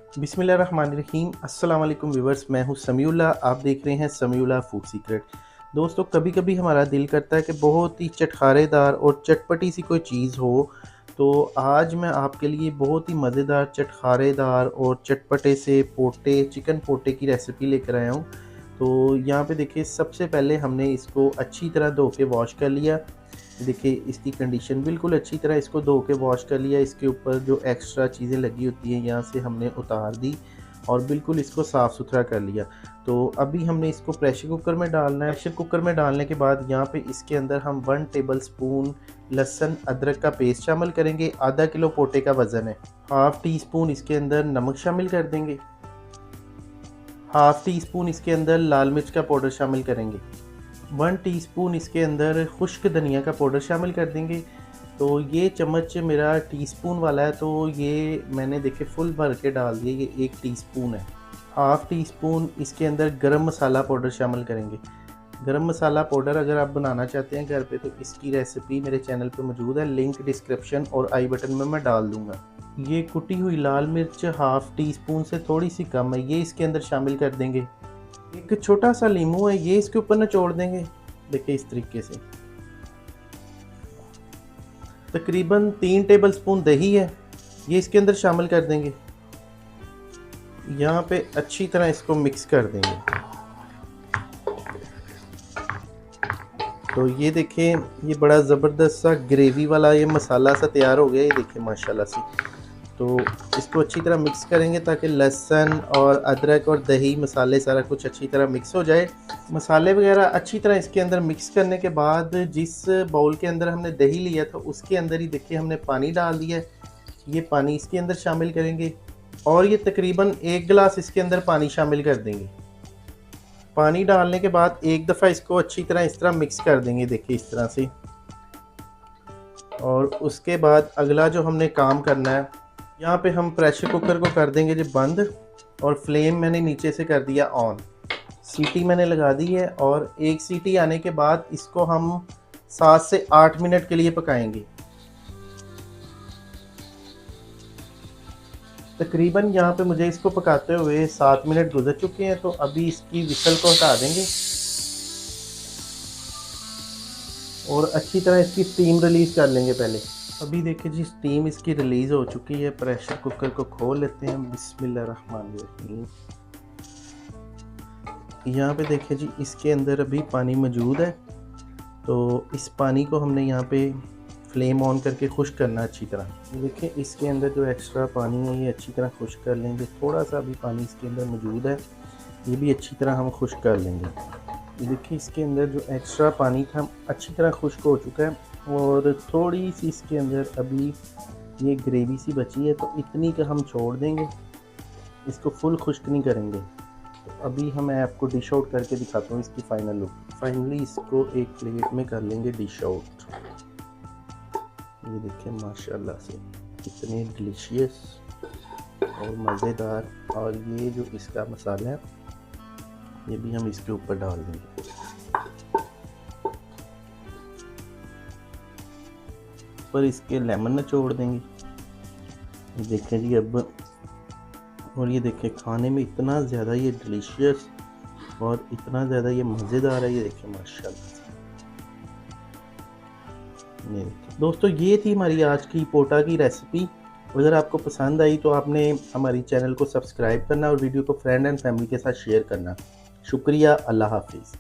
बिस्मिल्लाहिर्रहमानिर्रहीम। अस्सलाम वालेकुम व्यूवर्स, मैं हूं समीउल्लाह। आप देख रहे हैं समीउल्लाह फूड सीक्रेट। दोस्तों, कभी कभी हमारा दिल करता है कि बहुत ही चटखारेदार और चटपटी सी कोई चीज़ हो। तो आज मैं आपके लिए बहुत ही मज़ेदार चटखारेदार और चटपटे से पोटे चिकन पोटे की रेसिपी लेकर आया हूँ। तो यहाँ पे देखिए, सबसे पहले हमने इसको अच्छी तरह धो के वॉश कर लिया। देखिए, इसकी कंडीशन बिल्कुल अच्छी तरह इसको धो के वॉश कर लिया। इसके ऊपर जो एक्स्ट्रा चीज़ें लगी होती हैं यहाँ से हमने उतार दी और बिल्कुल इसको साफ़ सुथरा कर लिया। तो अभी हमने इसको प्रेशर कुकर में डालना है। प्रेशर कुकर में डालने के बाद यहाँ पे इसके अंदर हम 1 टेबल स्पून लहसुन अदरक का पेस्ट शामिल करेंगे। आधा किलो पोटे का वज़न है। हाफ़ टी स्पून इसके अंदर नमक शामिल कर देंगे। हाफ़ टी स्पून इसके अंदर लाल मिर्च का पाउडर शामिल करेंगे। 1 टीस्पून इसके अंदर खुश्क धनिया का पाउडर शामिल कर देंगे। तो ये चम्मच मेरा टीस्पून वाला है, तो ये मैंने देखे फुल भर के डाल दिए। ये 1 टीस्पून है। हाफ़ टी स्पून इसके अंदर गरम मसाला पाउडर शामिल करेंगे। गरम मसाला पाउडर अगर आप बनाना चाहते हैं घर पे, तो इसकी रेसिपी मेरे चैनल पे मौजूद है। लिंक डिस्क्रिप्शन और आई बटन में मैं डाल दूँगा। ये कुटी हुई लाल मिर्च हाफ़ टी स्पून से थोड़ी सी कम है, ये इसके अंदर शामिल कर देंगे। एक छोटा सा लीमू है, ये इसके ऊपर निचोड़ देंगे। देखिए इस तरीके से। तकरीबन 3 टेबल स्पून दही है, ये इसके अंदर शामिल कर देंगे। यहाँ पे अच्छी तरह इसको मिक्स कर देंगे। तो ये देखें, ये बड़ा ज़बरदस्त सा ग्रेवी वाला ये मसाला सा तैयार हो गया। ये देखें माशाल्लाह से। तो इसको अच्छी तरह मिक्स करेंगे ताकि लहसुन और अदरक और दही मसाले सारा कुछ अच्छी तरह मिक्स हो जाए। मसाले वगैरह अच्छी तरह इसके अंदर मिक्स करने के बाद जिस बाउल के अंदर हमने दही लिया था उसके अंदर ही देखिए हमने पानी डाल दिया है। ये पानी इसके अंदर शामिल करेंगे और ये तकरीबन 1 गिलास इसके अंदर पानी शामिल कर देंगे। पानी डालने के बाद एक दफ़ा इसको अच्छी तरह इस तरह मिक्स कर देंगे, देखिए इस तरह से। और उसके बाद अगला जो हमने काम करना है, यहाँ पे हम प्रेशर कुकर को कर देंगे जी बंद और फ्लेम मैंने नीचे से कर दिया ऑन। सीटी मैंने लगा दी है और एक सीटी आने के बाद इसको हम 7 से 8 मिनट के लिए पकाएंगे। तकरीबन यहाँ पे मुझे इसको पकाते हुए 7 मिनट गुजर चुके हैं। तो अभी इसकी विसल को हटा देंगे और अच्छी तरह इसकी स्टीम रिलीज़ कर लेंगे पहले। अभी देखिए जी, स्टीम इसकी रिलीज़ हो चुकी है। प्रेशर कुकर को खोल लेते हैं। बिस्मिल्लाहिर्रहमानिर्रहीम। यहाँ पे देखिए जी, इसके अंदर अभी पानी मौजूद है। तो इस पानी को हमने यहाँ पे फ्लेम ऑन करके खुश्क करना अच्छी तरह। देखिए इसके अंदर जो एक्स्ट्रा पानी है ये अच्छी तरह खुश्क कर लेंगे। थोड़ा सा अभी पानी इसके अंदर मौजूद है, ये भी अच्छी तरह हम खुश्क कर लेंगे। देखिए इसके अंदर जो एक्स्ट्रा पानी था अच्छी तरह खुश्क हो चुका है और थोड़ी सी इसके अंदर अभी ये ग्रेवी सी बची है, तो इतनी का हम छोड़ देंगे। इसको फुल खुश्क नहीं करेंगे। तो अभी मैं आपको डिश आउट करके दिखाता हूँ इसकी फाइनल लुक। फाइनली इसको एक प्लेट में कर लेंगे डिश आउट। ये देखिए माशाल्लाह से कितने डिलीशियस और मज़ेदार। और ये जो इसका मसाला है ये भी हम इसके ऊपर डाल देंगे। पर इसके लेमन निचोड़ देंगे। देखें जी अब, और ये देखें खाने में इतना ज़्यादा ये डिलीशियस और इतना ज़्यादा ये मज़ेदार है। ये देखें माशाल्लाह। ये देखें दोस्तों, ये थी हमारी आज की पोटा की रेसिपी। अगर आपको पसंद आई तो आपने हमारी चैनल को सब्सक्राइब करना और वीडियो को फ्रेंड एंड फैमिली के साथ शेयर करना। शुक्रिया। अल्लाह हाफिज़।